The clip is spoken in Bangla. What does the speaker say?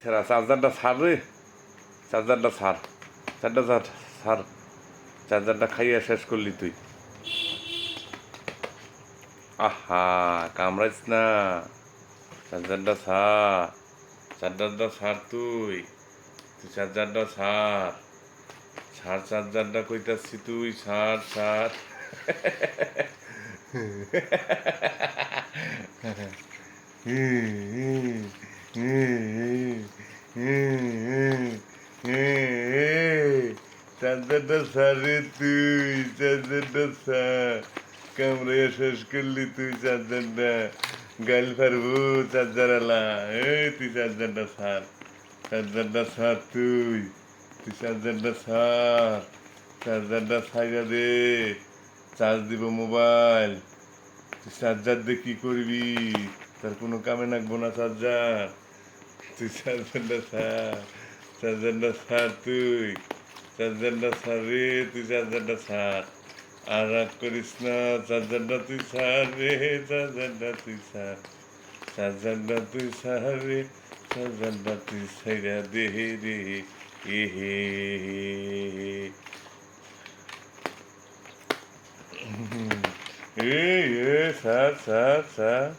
সেরা চার্জারটা ছাড় রে, চার্জারটা ছাড়, চার্জারটা ছাড়, চার্জারটা খাইয়ে শেষ করলি তুই। আহা, কামড়াইস না, চার্জারটা ছাড়, চার্জারটা ছাড় তুই, তুই চার্জারটা ছাড়, ছাড় চার্জারটা কইতাছি তুই ছাড় ছাড়। চার্জারটা ছাড়ে তুই, চার্জারটা ছাড়, কামড়ে শেষ করলি তুই চার্জারটা, গাইল পারবো চার্জার আলা, এই তুই চার্জারটা ছাড়, চার্জারটা ছাড় তুই, তুই চার্জারটা ছাড়, চার্জারটা ছাইরা দে, চার্জ দিব মোবাইল, তুই চার্জার দিয়ে কি করবি, তার কোনো কামে লাগবো না চার্জার, তুই চার্জারটা ছাড়, চার্জারটা ছাড় তুই, চার্জারটা ছাড় রে, তুই চার্জারটা ছাড়, আর রাগ করিস না, চার্জারটা তুই ছাড় রে, চার্জারটা তুই ছাড়, চার্জারটা তুই ছাড় রে, চার্জারটা তুই ছাইরা দে রে, এ হে এই ছাড় ছাড় ছাড়।